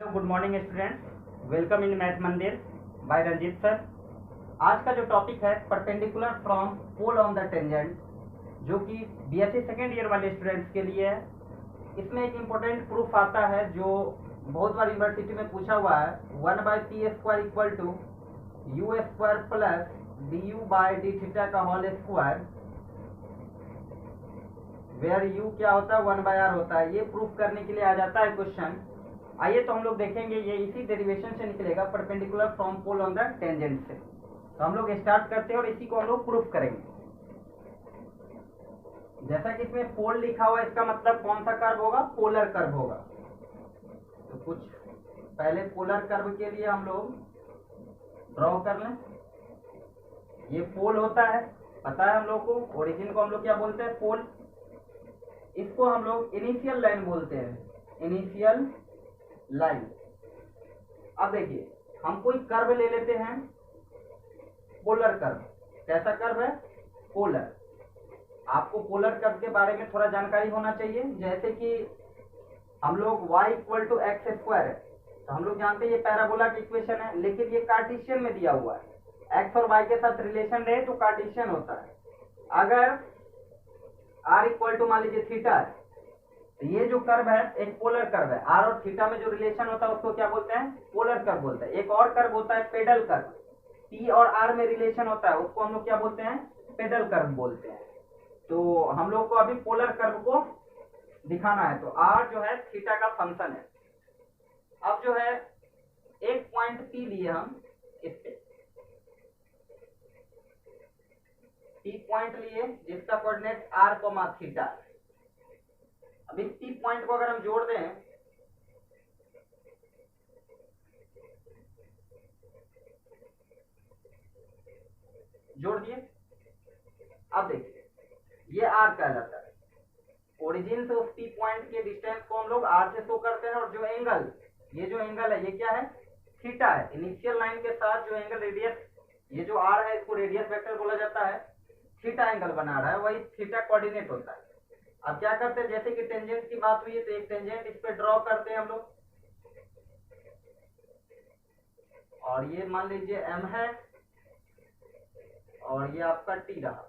Good morning students, welcome in math Mandir by Ranjeet sir. आज का जो टॉपिक है perpendicular from pole on the tangent, जो कि बीएससी सेकेंड ईयर वाले स्टूडेंट्स के लिए है। इसमें एक इम्पोर्टेंट प्रूफ आता है जो बहुत बार यूनिवर्सिटी में पूछा हुआ है, 1/p² equal to u² plus du/d का होल स्क्वायर, वेयर u क्या होता है 1/r होता है। ये प्रूफ करने के लिए आ जाता है क्वेश्चन। आइए तो हम लोग देखेंगे, ये इसी डेरिवेशन से निकलेगा, perpendicular from pole on the tangent से। तो हम लोग स्टार्ट करते हैं और इसी को हम लोग प्रूफ करेंगे। जैसा कि इसमें पोल लिखा हुआ है, इसका मतलब कौन सा कर्व होगा? पोलर कर्व होगा। तो कुछ पहले पोलर कर्व के लिए हम लोग ड्रॉ कर लें। ये पोल होता है, पता है हम लोग को। ओरिजिन को हम लोग क्या बोलते हैं? पोल। इसको हम लोग इनिशियल लाइन बोलते हैं, इनिशियल लाइन। अब देखिए, हम कोई कर्व ले लेते हैं, पोलर कर्व। कैसा कर्व है? पोलर। आपको पोलर कर्व के बारे में थोड़ा जानकारी होना चाहिए। जैसे कि हम लोग y = x² है, तो हम लोग जानते हैं ये पैराबोला की इक्वेशन है, लेकिन ये कार्टेशियन में दिया हुआ है। x और y के साथ रिलेशन रहे तो कार्टेशियन होता है। अगर r मान लीजिए थीटा है, तो ये जो कर्व है एक पोलर कर्व है। r और थीटा में जो रिलेशन होता है उसको क्या बोलते हैं? पोलर कर्व बोलते हैं। एक और कर्व होता है पेडल कर्व, p और r में रिलेशन होता है, उसको हम लोग क्या बोलते हैं? पेडल कर्व बोलते हैं। तो हम लोग को अभी पोलर कर्व को दिखाना है। तो r जो है थीटा का फंक्शन है। अब जो है एक पॉइंट p लिए हम, इस पे p पॉइंट लिए जिसका कोऑर्डिनेट r, थीटा। अब इस P पॉइंट को अगर हम जोड़ दें, जोड़ दिए। अब देखिए, ये R कहलाता है। ओरिजिन से उस P पॉइंट के डिस्टेंस को हम लोग R से शो करते हैं। और जो एंगल, ये जो एंगल है, ये क्या है? थीटा है। इनिशियल लाइन के साथ जो एंगल रेडियस, ये जो R है, इसको रेडियस वेक्टर बोला जाता है। थीटा एंगल बना रहा है, वही थीटा कोऑर्डिनेट होता है। अब क्या करते हैं, जैसे कि टेंजेंट की बात हुई है, तो एक टेंजेंट इस पे ड्रॉ करते हैं हम लोग। और ये मान लीजिए M है, और ये आपका T रहा।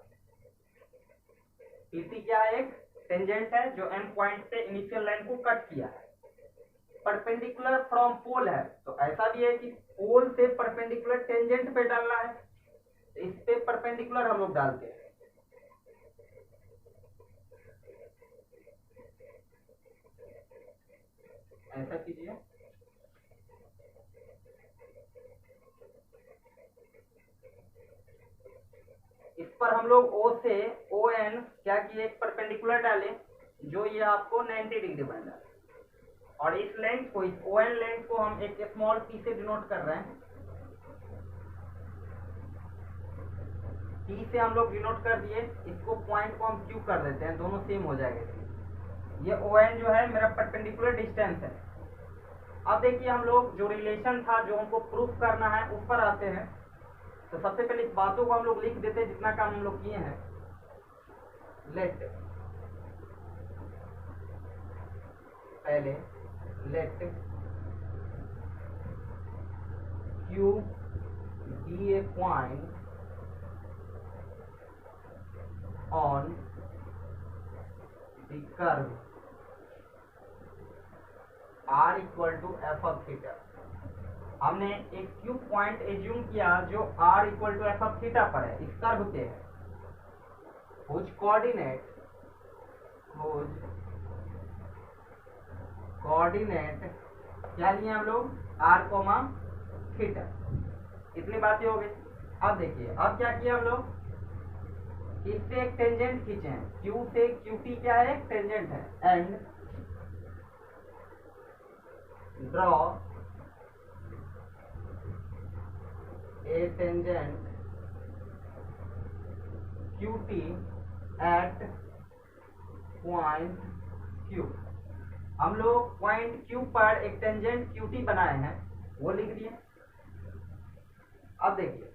PT क्या है? एक टेंजेंट है जो M पॉइंट से इनिशियल लाइन को कट किया है। परपेंडिकुलर फ्रॉम पोल है, तो ऐसा भी है कि पोल से परपेंडिकुलर टेंजेंट पे डालना है, तो इस पे परपेंडिकुलर हम लोग डालते हैं। ऐसा कीजिए। इस पर हम लोग O से ON क्या किए? एक परपेंडिकुलर डाले जो ये आपको 90 डिग्री बन रहा है। और इस लेंथ को, इस ON लेंथ को हम एक स्मॉल p से डिनोट कर रहे हैं। p से हम लोग डिनोट कर दिए, इसको पॉइंट को हम Q कर देते हैं, दोनों सेम हो जाएगा। ये ON जो है मेरा परपेंडिकुलर डिस्टेंस है। अब देखिए, हम लोग जो रिलेशन था, जो हमको प्रूफ करना है, उस पर आते हैं। तो सबसे पहले इस बातों को हम लोग लिख देते हैं, जितना काम हम लोग किए हैं। लेट, पहले late Q be a point on the curve r = f(θ)। हमने एक Q पॉइंट एज्यूम किया जो r = f(θ) पर है, इस कर्व पे है। whose coordinate क्या लिए हम लोग? r, theta. इतनी बातें हो गई। अब देखिए, अब क्या किया हम लोग? इससे एक टेंजेंट खींचे हैं। Q से QT क्या है? एक टेंजेंट है। And draw a tangent QT at point Q। हम लोग पॉइंट Q पर एक टेंजेंट QT बनाए हैं, वो लिख दिए। अब देखिए,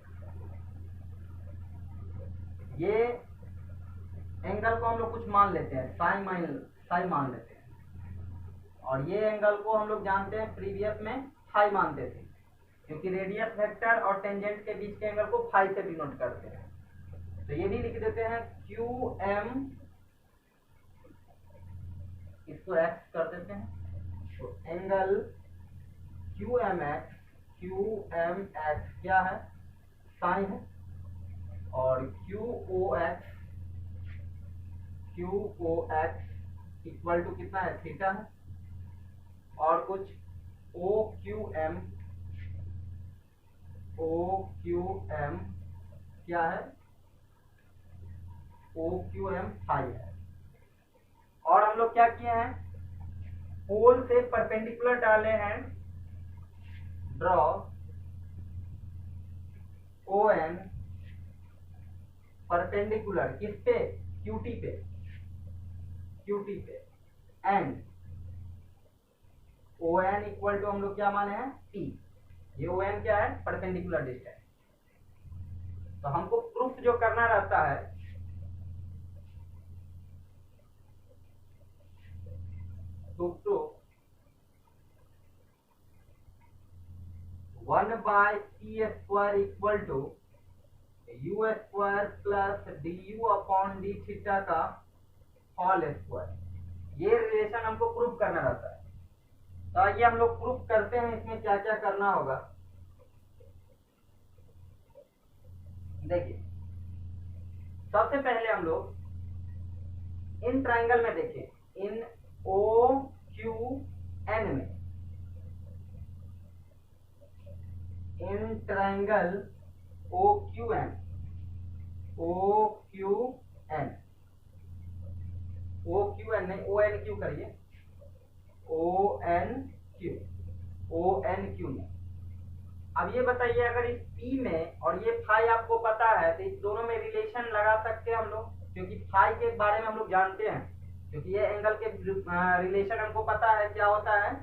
ये एंगल को हम लोग कुछ मान लेते हैं, साई मान लेते हैं। और ये एंगल को हम लोग जानते हैं प्रीवियस में फाई मानते थे, क्योंकि रेडियस वेक्टर और टेंजेंट के बीच के एंगल को फाई से डिनोट करते हैं। तो ये भी लिख देते हैं क्यू एम, इसको एक्स कर देते हैं। तो एंगल क्यू एम एक्स क्या है, साइन है, और Q O X equal to कितना है, थीटा है। और कुछ ओ क्यू एम क्या है, ओ क्यू एम फाई है। और हम लोग क्या किए हैं, पोल से परपेंडिकुलर डाले हैं, ड्रॉ ओ एन परपेंडिकुलर किस पे, क्यूटी पे, and O N equal to हम लोग क्या माने हैं, पी। ये ओ एन क्या है, परपेंडिकुलर डिस्टेंस। तो हमको प्रूफ जो करना रहता है, तो 1/p² equal to u² plus du upon D theta का होल स्क्वायर। ये रिलेशन हमको प्रूफ करना रहता है। तो आइए हम लोग प्रूफ करते हैं, इसमें क्या क्या करना होगा। देखिए, सबसे पहले हम लोग इन ट्राइंगल में देखें, इन ओ क्यू एन में, in triangle O Q N नहीं, ओ एन क्यू करिए, ओ एन क्यू में। अब ये बताइए, अगर इस P में और ये फाई आपको पता है, तो इस दोनों में रिलेशन लगा सकते हैं हम लोग, क्योंकि फाई के बारे में हम लोग जानते हैं, क्योंकि ये एंगल के रिलेशन हमको पता है क्या होता है,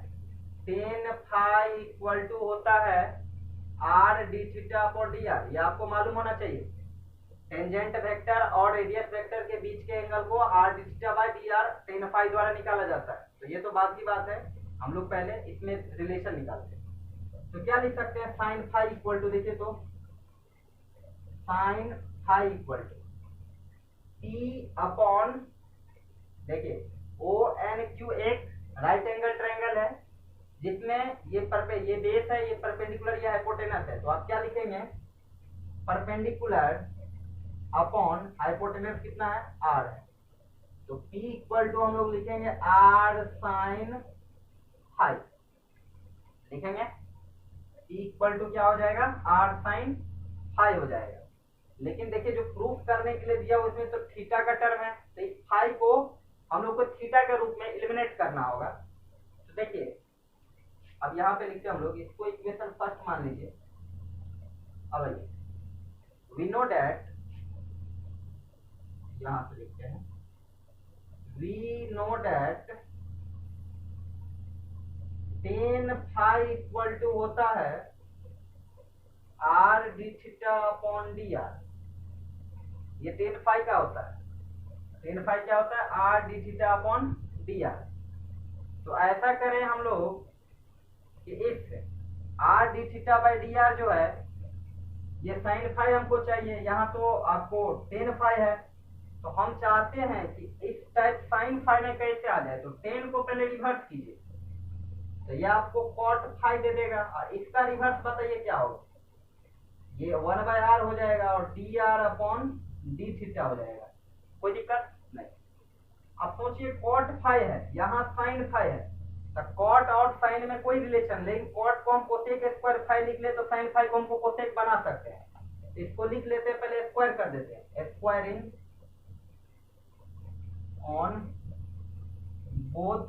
टेन फाई इक्वल टू होता है R D theta upon D R. ये आपको मालूम होना चाहिए। टेंजेंट वेक्टर और रेडियस वेक्टर के बीच के एंगल को R D theta by D R tan phi द्वारा निकाला जाता है। तो ये तो बात की बात है, हम लोग पहले इसमें रिलेशन निकालते हैं। तो क्या लिख सकते हैं, साइन फाई इक्वल टू, देखिए तो sine phi equal to T upon, देखिए ओ एन क्यू एक राइट एंगल ट्रायंगल है, जिसमें ये बेस है, ये परपेंडिकुलर, ये हाइपोटेनस है। तो आप क्या लिखेंगे, परपेंडिकुलर अपॉन हाइपोटेनस कितना है, आर है। तो P इक्वल टू हम लोग लिखेंगे आर साइन फाई, लिखेंगे P इक्वल टू क्या हो जाएगा, आर साइन फाई हो जाएगा। लेकिन देखिए, जो प्रूफ करने के लिए दिया उसमें तो थीटा का टर्म है, तो इस फाई को हम लोग को थीटा के रूप में एलिमिनेट करना होगा। तो देखिए, अब यहाँ पे लिखते हैं हम लोग, इसको इक्वेशन फर्स्ट मान लीजिए। अब आइए, वी नो डैट, यहां से लिखते हैं, we know that tan phi equal to होता है R D theta upon D R. ये टेन फाई का होता है, टेन फाई क्या होता है, R D theta upon D R. तो ऐसा करें हम लोग कि इस R D theta by D R जो है, ये साइन फाई हमको चाहिए, यहाँ तो आपको टेन फाई है, तो हम चाहते हैं कि इस टाइप साइन फाई में कैसे आ जाए। तो टेन को पहले रिवर्स कीजिए, तो ये आपको कॉट फाई दे देगा, और इसका रिवर्स बताइए क्या होगा, ये 1/r हो जाएगा और D R upon D theta हो जाएगा। कोई दिक्कत नहीं। अब सोचिए, कॉट फाई है, यहाँ साइन फाई है, तो कॉट और साइन में कोई रिलेशन, लेकिन कॉट को हम कोसेक स्क्वायर फाई लिख ले, तो साइन फाई को हमको कोसेक बना सकते हैं। इसको लिख लेते हैं, पहले स्क्वायर कर देते हैं, square in on both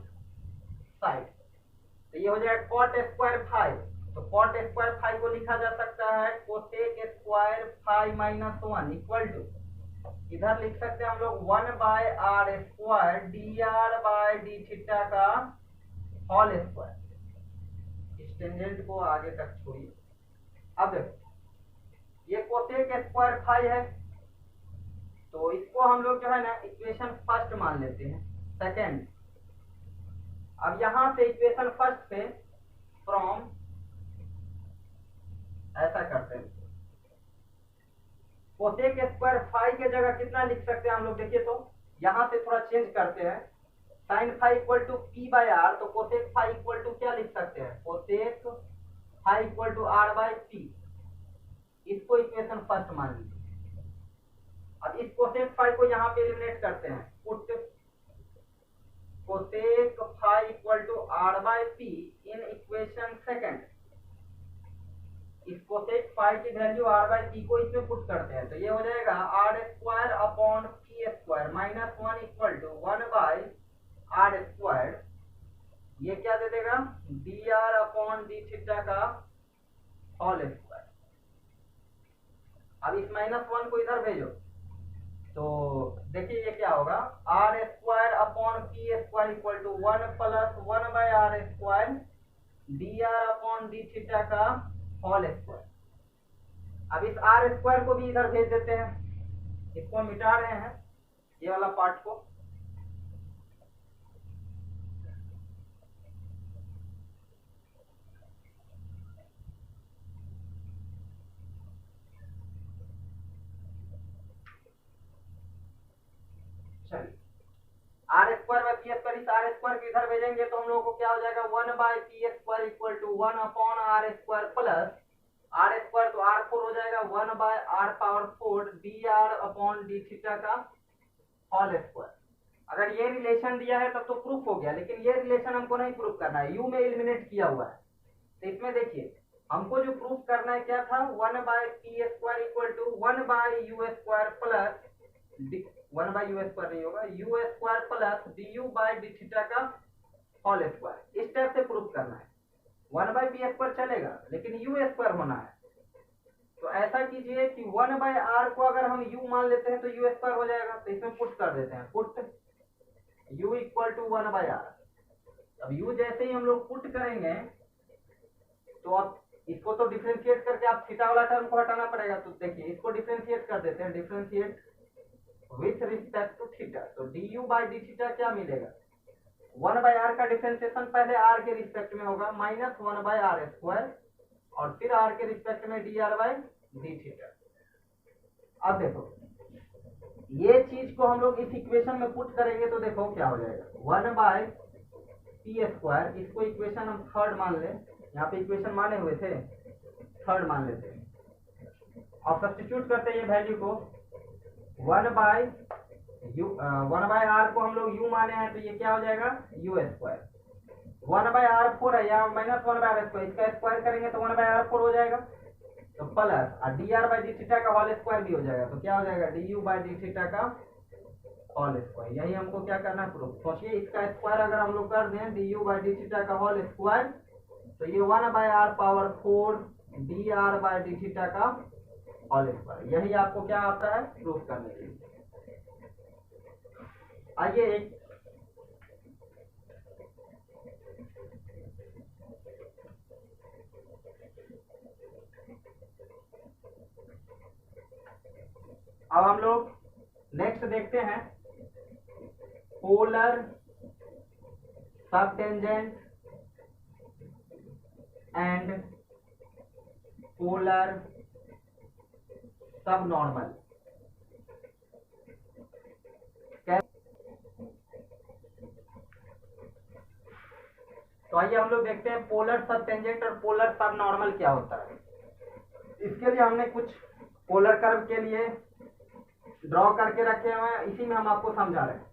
side. तो ये हो जाएगा कॉट स्क्वायर फाई। तो कॉट स्क्वायर फाई को लिखा जा सकता है cosec square phi minus 1 equal to, इधर लिख सकते हैं हम लोग 1/r square D R by D theta का होल स्क्वायर। इस टेंजेंट को आगे तक छोड़िए। अब देखो, ये कोसेक स्क्वायर फाई है, तो इसको हम लोग जो है ना इक्वेशन फर्स्ट मान लेते हैं। सेकंड, अब यहां से इक्वेशन फर्स्ट से फ्रॉम ऐसा करते हैं, कोसेक स्क्वायर फाई के जगह कितना लिख सकते हैं हम लोग, देखिए तो यहां से थोड़ा चेंज करते हैं, sine phi equal to P by R, तो कोसेक फाई इक्वल टू क्या लिख सकते हैं, cosec phi equal to R by P, इसको इक्वेशन फर्स्ट मान लीजिए। अब इस कोसेक फाई को यहाँ पे एलिमिनेट करते हैं, put cosec phi equal to R by P in equation second, इस कोसेक फाई की वैल्यू आर बाय पी को इसमें पुट करते हैं, तो ये हो जाएगा R square upon P square minus 1 equal to 1 by R square, ये क्या दे देगा D R upon D theta का होल स्क्वायर। अब इस -1 को इधर भेजो, तो देखिए ये क्या होगा, R square upon P square equal to 1 plus 1 by R square D R upon D theta का होल स्क्वायर। अब इस आर स्क्वायर को भी इधर भेज देते हैं, इसको मिटा रहे हैं ये वाला पार्ट को, चलिए R square by P square, इस आर स्क्वायर को इधर भेजेंगे तो हम लोगों को क्या हो जाएगा 1 by P square equal to 1 upon R square plus R square तो आर 4 हो जाएगा 1 by R power 4 D R upon D theta का होल स्क्वायर। अगर ये रिलेशन दिया है तब तो प्रूफ हो गया, लेकिन ये रिलेशन हमको नहीं प्रूफ करना है, यू में एलिमिनेट किया हुआ है, तो इसमें देखिए हमको जो प्रूफ करना है क्या था, 1 by P square equal to 1 by U square plus 1 by U square नहीं होगा, U square plus D U by D theta का होल स्क्वायर, इस टाइप से प्रूफ करना है। 1 बाय पी स्क्वायर चलेगा लेकिन यू स्क्वायर होना है, तो ऐसा कीजिए कि 1 बाय आर को अगर हम यू मान लेते हैं तो यू स्क्वायर हो जाएगा, तो इसमें पुट कर देते हैं, put U equal to 1 by R. अब यू जैसे ही हम लोग पुट करेंगे तो अब इसको तो डिफरेंशिएट करके आप थीटा वाला टर्म को हटाना पड़ेगा, तो देखिए इसको डिफरेंशिएट कर देते हैं, differentiate with respect to theta, तो d you by D theta क्या मिलेगा, 1 बाय आर का डिफरेंशिएशन पहले आर के रिस्पेक्ट में होगा माइनस 1 बाय आर स्क्वायर और फिर आर के रिस्पेक्ट में D R by D theta. अब देखो ये चीज को हम लोग इस इक्वेशन में पुट करेंगे तो देखो क्या हो जाएगा 1 बाय पी स्क्वायर, इसको इक्वेशन हम थर्ड मान लें, यहाँ पे इक्वेशन माने हुए थे थर्ड मान लेते हैं और सब्स्टिट्यूट करते हैं ये वैल्यू को 1 बाय यू 1 बाय आर को हम लोग यू माने हैं तो ये क्या हो जाएगा यू स्क्वायर, 1 बाय आर 4 है यहाँ माइनस 1 बाय आर स्क्वायर, इसका स्क्वायर करेंगे तो 1 बाय आर 4 हो जाएगा, तो प्लस और D R by D theta का होल स्क्वायर भी हो जाएगा, तो क्या हो जाएगा D you by D theta का होल स्क्वायर। यही हमको क्या करना है प्रूफ, सोचिए इसका स्क्वायर अगर हम लोग कर दें D you by D theta का होल स्क्वायर तो ये 1 by R power 4 D R by D theta का होल स्क्वायर, यही आपको क्या आता है प्रूफ करने के लिए। आइए एक अब हम लोग नेक्स्ट देखते हैं पोलर सब टेंजेंट एंड पोलर सब नॉर्मल। तो आइए हम लोग देखते हैं पोलर सब टेंजेंट और पोलर सब नॉर्मल क्या होता है। इसके लिए हमने कुछ पोलर कर्व के लिए ड्रॉ करके रखे हुए हैं, इसी में हम आपको समझा रहे हैं।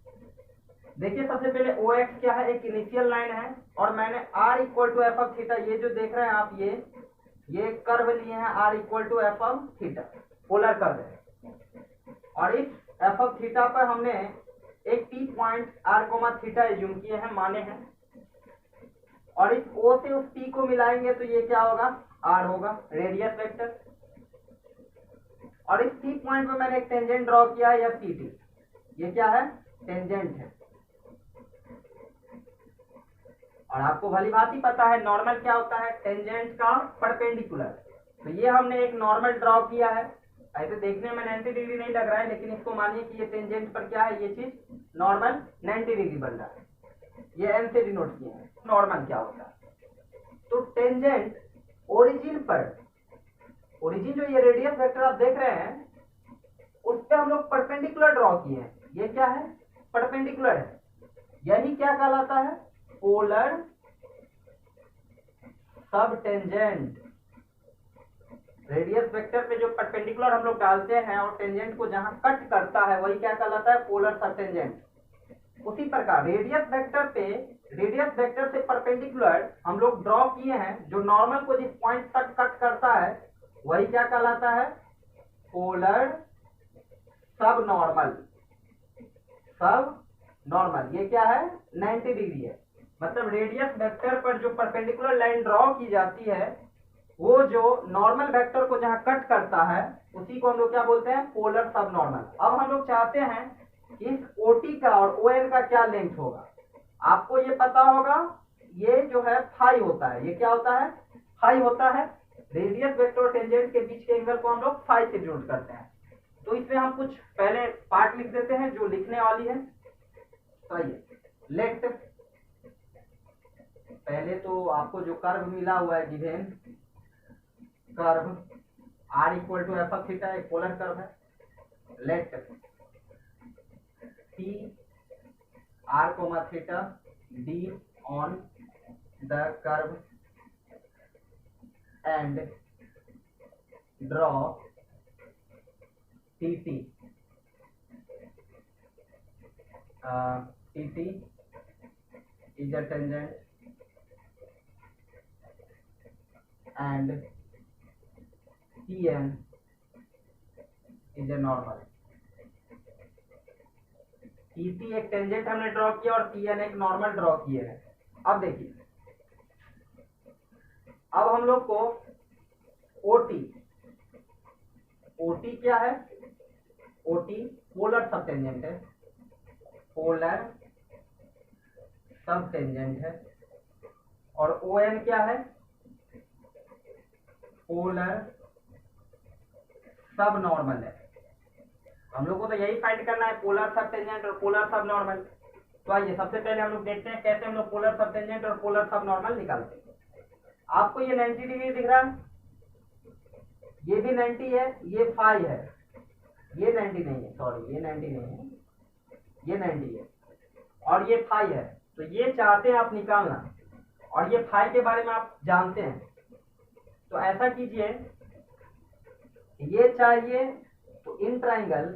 देखिए सबसे पहले ओ एक्स क्या है, एक इनिशियल लाइन है और मैंने R equal to F of theta, ये जो देख रहे हैं आप ये कर्व लिए हैं R equal to F of theta, polar curve है। और इस एफ ऑफ थीटा पर हमने एक T point R comma theta assume किए हैं, माने हैं, और इस ओ से उस टी को मिलाएंगे तो ये क्या होगा आर होगा, रेडियस वेक्टर। और इस टी पॉइंट पे मैंने एक टेंजेंट ड्रॉ किया है, या टी टी, ये क्या है टेंजेंट है। और आपको भली भांति पता है नॉर्मल क्या होता है, टेंजेंट का परपेंडिकुलर। तो ये हमने एक नॉर्मल ड्रॉ किया है, ऐसे देखने में 90 डिग्री नहीं लग रहा है, लेकिन इसको मानिए कि ये टेंजेंट पर क्या है, ये चीज नॉर्मल 90 डिग्री बन रहा है। ये एन से डिनोट किए हैं। नॉर्मल क्या होता है? तो टेंजेंट ओरिजिन पर, ओरिजिन जो ये रेडियस वेक्टर आप देख रहे हैं उस पे हम लोग परपेंडिकुलर ड्रॉ किए हैं। ये क्या है? परपेंडिकुलर है। यही क्या कहलाता है? पोलर सब टेंजेंट। रेडियस वेक्टर पे जो परपेंडिकुलर हम लोग डालते हैं और टेंजेंट को जहां कट करता है वही क्या कहलाता है? पोलर सब टेंजेंट। उसी प्रकार रेडियस वेक्टर पे, रेडियस वेक्टर से परपेंडिकुलर हम लोग ड्रॉ किए हैं, जो नॉर्मल को जिस पॉइंट तक कट करता है वही क्या कहलाता है? पोलर सब नॉर्मल। सब नॉर्मल ये क्या है? 90 डिग्री है। मतलब रेडियस वेक्टर पर जो परपेंडिकुलर लाइन ड्रॉ की जाती है वो जो नॉर्मल वेक्टर को जहां कट करता है उसी को हम लोग क्या बोलते हैं? पोलर सब नॉर्मल। अब हम लोग चाहते हैं इस OT का और ON का क्या लेंथ होगा। आपको ये पता होगा, ये जो है फाई होता है। ये क्या होता है? फाई होता है। रेडियस वेक्टर और टेंजेंट के बीच के एंगल को हम लोग फाई से डिनोट करते हैं। तो इसमें हम कुछ पहले पार्ट लिख देते हैं जो लिखने वाली है। तो ये लेट, पहले तो आपको जो कर्व मिला हुआ है given curve r equal to F of theta, एक पोलर कर्व है। Let p r comma theta d on the curve and draw tt tt is a tangent and Tn is a normal। tt एक tangent हमने draw किया और Tn एक normal draw किए हैं। अब देखिए, अब हम लोग को OT क्या है? OT पोलर सब टेंजेंट है। पोलर सब टेंजेंट है। और ON क्या है? पोलर सब नॉर्मल है। हम लोग को तो यही फाइंड करना है, पोलर सब टेंजेंट और पोलर सब नॉर्मल। तो आइए सबसे पहले हम लोग देखते हैं कैसे हम लोग पोलर सब टेंजेंट और पोलर सब नॉर्मल निकालते हैं। आपको ये 90 डिग्री दिख रहा है, ये भी 90 है, ये फाई है, ये 90 नहीं है, सॉरी ये 90 नहीं है, ये 90 है और ये फाई है। तो ये चाहते हैं आप निकालना और ये फाई के बारे में आप जानते हैं। तो ऐसा कीजिए, ये चाहिए तो इन ट्राइंगल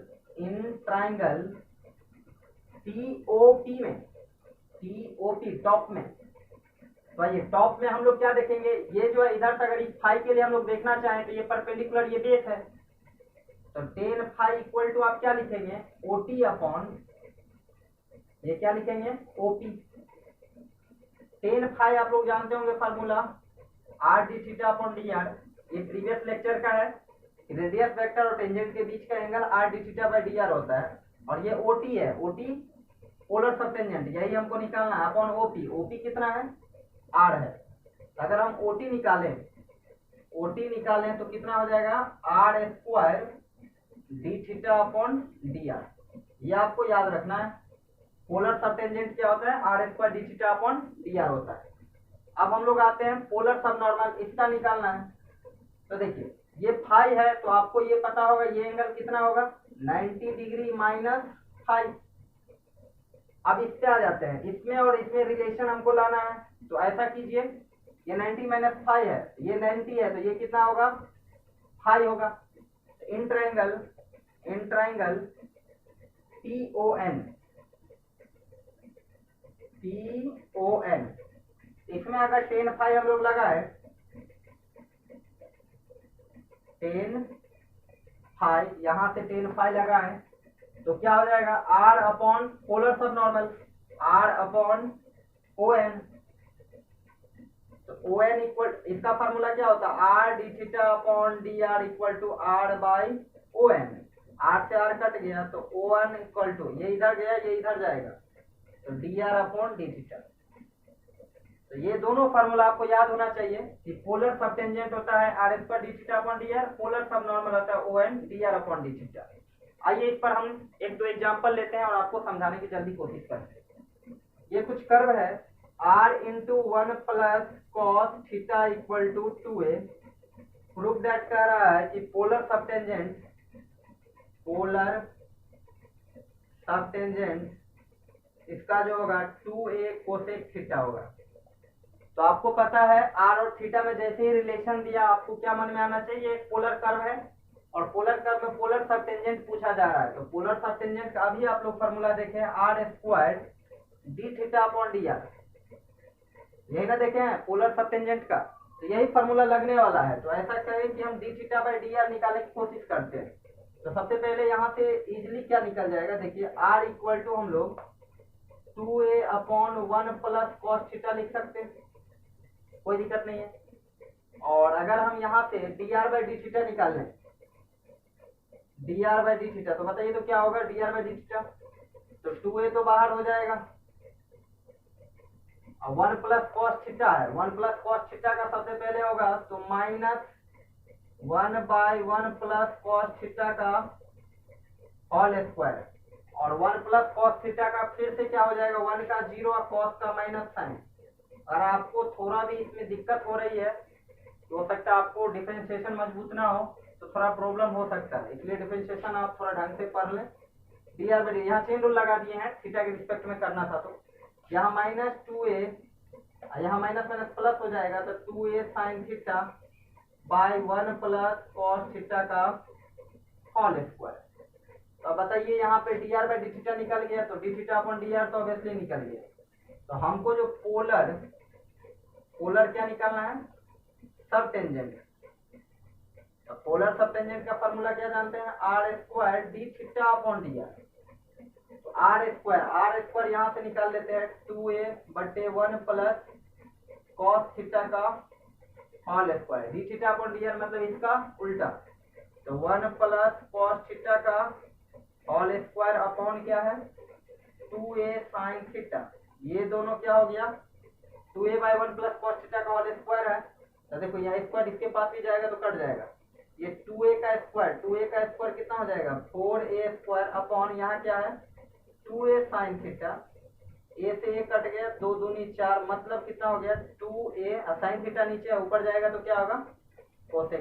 TOP में, TOP टॉप में, तो ये टॉप में हम लोग क्या देखेंगे? ये जो है इधर से अगर इस फाई के लिए हम लोग देखना चाहें तो ये परपेंडिकुलर, ये बेस है। तो 10 फाई इक्वल टू आप क्या लिखेंगे? OT अपॉन, ये क्या लिखेंगे? OP। 10 फाई आप लोग जानते होंगे फार्मूला, r d थीटा अपॉन dr। ये प्रीवियस लेक्चर का है। रेडियस वेक्टर और टेंजेंट के बीच का angle r d theta by dr होता है। और ये OT है, OT पोलर सब टेंजेंट, यही हमको निकालना है अपॉन OP। OP कितना है? r है। अगर हम OT निकालें तो कितना हो जाएगा? r स्क्वायर d थीटा अपॉन dr। ये आपको याद रखना है। पोलर सब टेंजेंट क्या होता है? r स्क्वायर d थीटा अपॉन dr होता है। अब हम लोग आते हैं पोलर सब नॉर्मल, इसका निकालना है। तो देखिए ये फाई है तो आपको ये पता होगा ये एंगल कितना होगा? 90 डिग्री माइनस फाई। अब इससे आ जाते हैं, इसमें और इसमें रिलेशन हमको लाना है। तो ऐसा कीजिए, ये 90 माइनस फाई है, ये 90 है, तो ये कितना होगा? फाई होगा। इन ट्राइंगल TON, इसमें अगर 10 फाई हम लोग लगाए, 10 फाई, यहां से 10 फाई लगाए तो क्या हो जाएगा? r upon polar subnormal, r upon ON। तो ON इक्वल, इसका फार्मूला क्या होता है? r d थीटा upon dr equal to r by ON। r से r कट गया तो ON इक्वल टू, ये इधर गया ये इधर जाएगा, तो dr अपॉन d थीटा। तो ये दोनों फार्मूला आपको याद होना चाहिए कि पोलर सब टेंजेंट होता है r स्क्वायर d थीटा अपॉन dr, पोलर सब नॉर्मल होता है ON dr upon d theta. आइए इस पर हम एक दो एग्जांपल लेते हैं और आपको समझाने की जल्दी कोशिश करते हैं। ये कुछ कर्व है r into 1 plus cos theta equal to 2a। Proof that कह रहा है कि पोलर सबटेंजेंट इसका जो होगा 2a कोसेक थीटा होगा। तो आपको पता है r और थीटा में जैसे ही रिलेशन दिया आपको क्या मन में आना चाहिए, एक पोलर कर्व है और पोलर कर्व में पोलर सबटेंजेंट पूछा जा रहा है। तो पोलर सबटेंजेंट का अभी आप लोग फॉर्मूला देखें, r square D theta upon D are, यही ना देखे हैं पोलर सबटेंजेंट का, तो यही फॉर्मूला लगने वाला है। तो ऐसा करें कि हम D theta by D are निकालने की कोशिश करते हैं। तो सबसे पहले यहाँ से इजिली क्या निकल जाएगा, देखिए r इक्वल टू हम लोग 2a upon 1 plus cos theta लिख सकते हैं, कोई दिक्कत नहीं है। और अगर हम यहाँ से dr बाई डी थीटा निकाल लें, dr बाई डी थीटा, तो बताइए तो क्या होगा dr बाई डी थीटा, तो 2a तो बाहर हो जाएगा और 1 प्लस कॉस थीटा है, 1 प्लस कॉस थीटा का सबसे पहले होगा तो minus 1 by 1 plus cos theta का होल स्क्वायर, और 1 प्लस कॉस थीटा का फिर से क्या हो जाएगा 1 का 0 और कॉस का माइनस साइन। अगर आपको थोड़ा भी इसमें दिक्कत हो रही है तो हो सकता है आपको डिफरेंशिएशन मजबूत ना हो तो थोड़ा प्रॉब्लम हो सकता है, इसलिए डिफरेंशिएशन आप थोड़ा ढंग से पढ़ लें। डी आर बाई डी, यहाँ चेन रूल लगा दिए हैं, थीटा के रिस्पेक्ट में करना था तो यहाँ माइनस 2a, यहाँ माइनस माइनस प्लस हो जाएगा तो 2a sine theta by 1 plus cos theta का होल स्क्वायर। तो अब बताइए यहाँ पे D R by D theta निकल गया, तो D theta upon D R तो ऑब्वियसली निकल गया। तो हमको जो पोलर क्या निकालना है, सब टेंजेंट। तो पोलर सब टेंजेंट का फॉर्मूला क्या जानते हैं, R square D theta upon D R. तो आर स्क्वायर यहाँ से निकाल लेते हैं 2a बटे 1 प्लस कॉस थीटा का whole square, D theta upon D R मतलब इसका उल्टा, तो 1 प्लस कॉस थीटा का होल स्क्वायर अपॉन क्या है 2a साइन थीटा। ये दोनों क्या हो गया 2a by 1 plus cos theta का होल स्क्वायर है, तो देखो यहाँ स्क्वायर इसके पास भी जाएगा तो कट जाएगा, ये 2a का स्क्वायर कितना हो जाएगा 4a स्क्वायर अपॉन यहाँ क्या है 2a साइन थीटा, a से a कट गया, 2 दूनी 4 मतलब कितना हो गया 2a साइन थीटा नीचे ऊपर जाएगा तो क्या होगा कोसेक